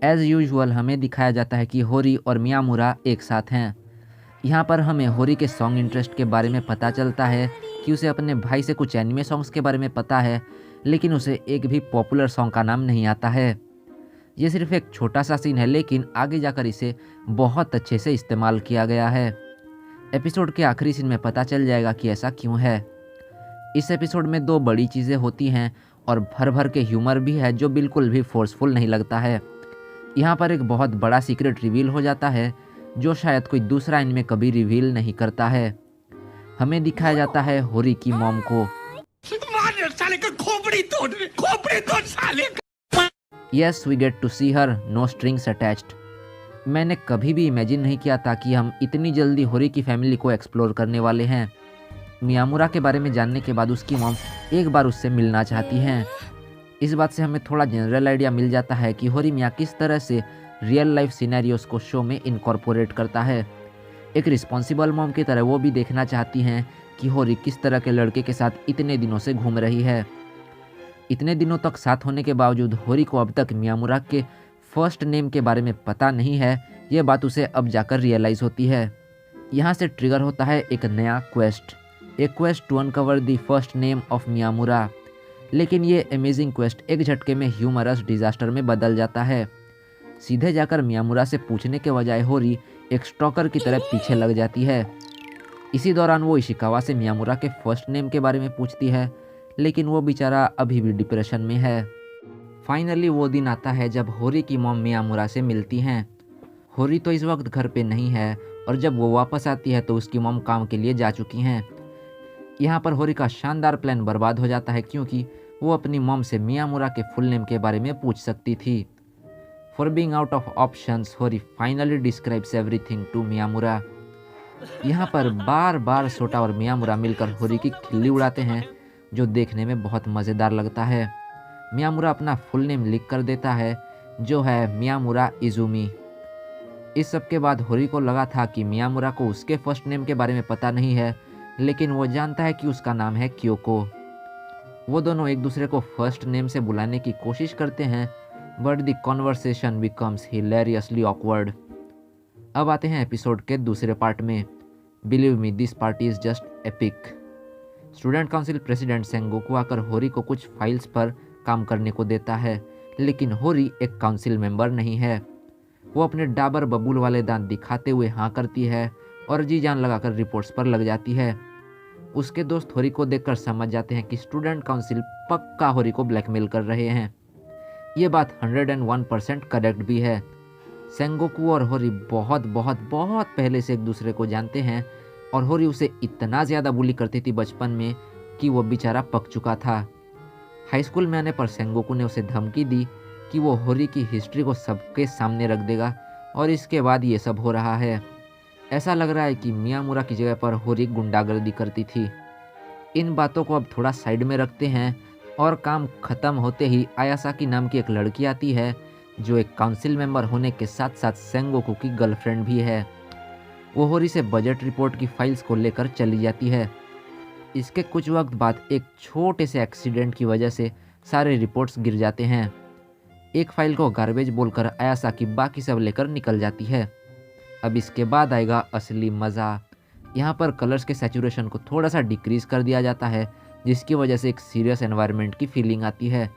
As usual हमें दिखाया जाता है कि होरी और मियामुरा एक साथ हैं। यहाँ पर हमें होरी के सॉन्ग इंटरेस्ट के बारे में पता चलता है कि उसे अपने भाई से कुछ एनिमे सॉन्ग्स के बारे में पता है, लेकिन उसे एक भी पॉपुलर सॉन्ग का नाम नहीं आता है। ये सिर्फ एक छोटा सा सीन है, लेकिन आगे जाकर इसे बहुत अच्छे से इस्तेमाल किया गया है। एपिसोड के आखिरी सीन में पता चल जाएगा कि ऐसा क्यों है। इस एपिसोड में दो बड़ी चीज़ें होती हैं और भर भर के ह्यूमर भी है जो बिल्कुल भी फोर्सफुल नहीं लगता है। यहाँ पर एक बहुत बड़ा सीक्रेट रिवील हो जाता है जो शायद कोई दूसरा इनमें कभी रिवील नहीं करता है। हमें दिखाया जाता है होरी की मॉम को। साले का खोपड़ी तोड़ साले। Yes, we get to see her, no strings attached. मैंने कभी भी इमेजिन नहीं किया था कि हम इतनी जल्दी होरी की फैमिली को एक्सप्लोर करने वाले हैं। मियामुरा के बारे में जानने के बाद उसकी मॉम एक बार उससे मिलना चाहती हैं। इस बात से हमें थोड़ा जनरल आइडिया मिल जाता है कि होरी मिया किस तरह से रियल लाइफ सिनेरियोस को शो में इनकॉर्पोरेट करता है। एक रिस्पॉन्सिबल मॉम की तरह वो भी देखना चाहती हैं कि होरी किस तरह के लड़के के साथ इतने दिनों से घूम रही है। इतने दिनों तक साथ होने के बावजूद होरी को अब तक मियामुरा के फर्स्ट नेम के बारे में पता नहीं है। ये बात उसे अब जाकर रियलाइज़ होती है। यहाँ से ट्रिगर होता है एक नया quest, a quest to uncover the first name of Miyamura. लेकिन ये अमेजिंग क्वेस्ट एक झटके में ह्यूमरस डिजास्टर में बदल जाता है। सीधे जाकर मियामुरा से पूछने के बजाय होरी एक स्टॉकर की तरह पीछे लग जाती है। इसी दौरान वो इशिकावा से मियामुरा के फर्स्ट नेम के बारे में पूछती है, लेकिन वो बेचारा अभी भी डिप्रेशन में है। फाइनली वो दिन आता है जब होरी की मॉम मियामुरा से मिलती हैं। होरी तो इस वक्त घर पे नहीं है और जब वो वापस आती है तो उसकी मॉम काम के लिए जा चुकी हैं। यहाँ पर होरी का शानदार प्लान बर्बाद हो जाता है क्योंकि वो अपनी मॉम से मियामुरा के फुल नेम के बारे में पूछ सकती थी। For being out of options, होरी फाइनली डिस्क्राइब्स एवरीथिंग टू मियामुरा। यहाँ पर बार बार सोटा और मियामुरा मिलकर होरी की खिल्ली उड़ाते हैं जो देखने में बहुत मज़ेदार लगता है। मियामुरा अपना फुल नेम लिख कर देता है जो है मियामुरा इजुमी। इस सब के बाद होरी को लगा था कि मियामुरा को उसके फर्स्ट नेम के बारे में पता नहीं है, लेकिन वो जानता है कि उसका नाम है क्योको। वो दोनों एक दूसरे को फर्स्ट नेम से बुलाने की कोशिश करते हैं, but the conversation becomes hilariously awkward. अब आते हैं एपिसोड के दूसरे पार्ट में। Believe me, this part is just epic. Student council president Sengoku आकर होरी को कुछ फाइल्स पर काम करने को देता है, लेकिन होरी एक काउंसिल मेंबर नहीं है। वो अपने डाबर बबूल वाले दांत दिखाते हुए हाँ करती है और जी जान लगाकर रिपोर्ट्स पर लग जाती है। उसके दोस्त होरी को देखकर समझ जाते हैं कि स्टूडेंट काउंसिल पक्का होरी को ब्लैकमेल कर रहे हैं। ये बात 101% करेक्ट भी है। सेंगोकू और होरी बहुत बहुत बहुत पहले से एक दूसरे को जानते हैं और होरी उसे इतना ज़्यादा बुली करती थी बचपन में कि वो बेचारा पक चुका था। हाई स्कूल में आने पर सेंगोकू ने उसे धमकी दी कि वो होरी की हिस्ट्री को सबके सामने रख देगा और इसके बाद ये सब हो रहा है। ऐसा लग रहा है कि मियामुरा की जगह पर होरी गुंडागर्दी करती थी। इन बातों को अब थोड़ा साइड में रखते हैं और काम खत्म होते ही आयासाकी नाम की एक लड़की आती है जो एक काउंसिल मेंबर होने के साथ साथ सेंगोकू की गर्लफ्रेंड भी है। वो होरी से बजट रिपोर्ट की फाइल्स को लेकर चली जाती है। इसके कुछ वक्त बाद एक छोटे से एक्सीडेंट की वजह से सारे रिपोर्ट्स गिर जाते हैं। एक फाइल को गार्बेज बोलकर आयासाकी बाकी सब लेकर निकल जाती है। अब इसके बाद आएगा असली मज़ा। यहाँ पर कलर्स के सैचुरेशन को थोड़ा सा डिक्रीज कर दिया जाता है, जिसकी वजह से एक सीरियस एनवायरनमेंट की फीलिंग आती है।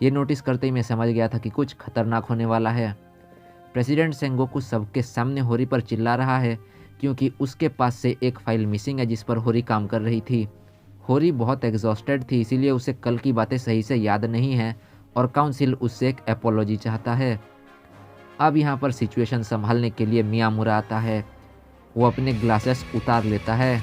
ये नोटिस करते ही मैं समझ गया था कि कुछ खतरनाक होने वाला है। प्रेसिडेंट सेंगोकू सबके सामने होरी पर चिल्ला रहा है क्योंकि उसके पास से एक फाइल मिसिंग है जिस पर होरी काम कर रही थी। होरी बहुत एग्जॉस्टेड थी, इसीलिए उसे कल की बातें सही से याद नहीं है और काउंसिल उससे एक एपोलॉजी चाहता है। अब यहाँ पर सिचुएशन संभालने के लिए मियामुरा आता है। वो अपने ग्लासेस उतार लेता है।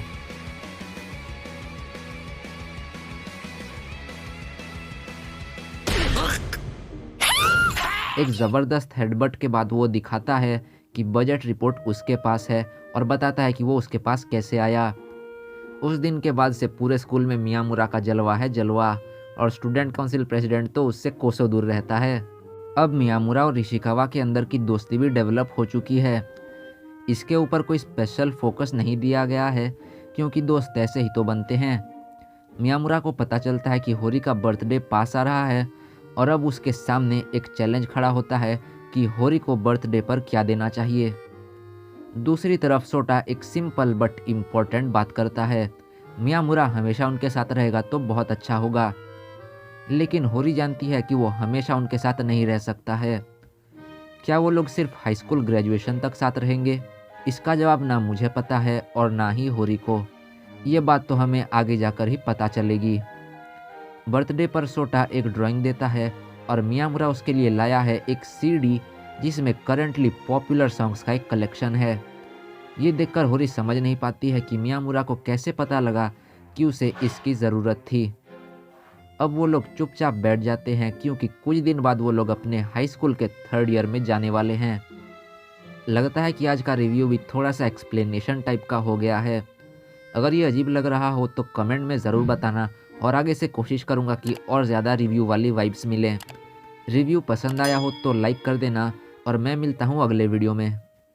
एक ज़बरदस्त हेडबट के बाद वो दिखाता है कि बजट रिपोर्ट उसके पास है और बताता है कि वो उसके पास कैसे आया। उस दिन के बाद से पूरे स्कूल में मियामुरा का जलवा है जलवा और स्टूडेंट काउंसिल प्रेसिडेंट तो उससे कोसों दूर रहता है। अब मियामुरा और इशिकावा के अंदर की दोस्ती भी डेवलप हो चुकी है। इसके ऊपर कोई स्पेशल फोकस नहीं दिया गया है क्योंकि दोस्त ऐसे ही तो बनते हैं। मियामुरा को पता चलता है कि होरी का बर्थडे पास आ रहा है और अब उसके सामने एक चैलेंज खड़ा होता है कि होरी को बर्थडे पर क्या देना चाहिए। दूसरी तरफ सोटा एक सिंपल बट इम्पोर्टेंट बात करता है, मियामुरा हमेशा उनके साथ रहेगा तो बहुत अच्छा होगा। लेकिन होरी जानती है कि वो हमेशा उनके साथ नहीं रह सकता है। क्या वो लोग सिर्फ हाई स्कूल ग्रेजुएशन तक साथ रहेंगे? इसका जवाब ना मुझे पता है और ना ही होरी को। ये बात तो हमें आगे जाकर ही पता चलेगी। बर्थडे पर सोटा एक ड्राइंग देता है और मियामुरा उसके लिए लाया है एक सीडी जिसमें करंटली पॉपुलर सॉन्ग्स का एक कलेक्शन है। ये देखकर होरी समझ नहीं पाती है कि मियामुरा को कैसे पता लगा कि उसे इसकी ज़रूरत थी। अब वो लोग चुपचाप बैठ जाते हैं क्योंकि कुछ दिन बाद वो लोग अपने हाई स्कूल के 3rd ईयर में जाने वाले हैं। लगता है कि आज का रिव्यू भी थोड़ा सा एक्सप्लेनेशन टाइप का हो गया है। अगर ये अजीब लग रहा हो तो कमेंट में ज़रूर बताना और आगे से कोशिश करूँगा कि और ज़्यादा रिव्यू वाली वाइब्स मिलें। रिव्यू पसंद आया हो तो लाइक कर देना और मैं मिलता हूँ अगले वीडियो में।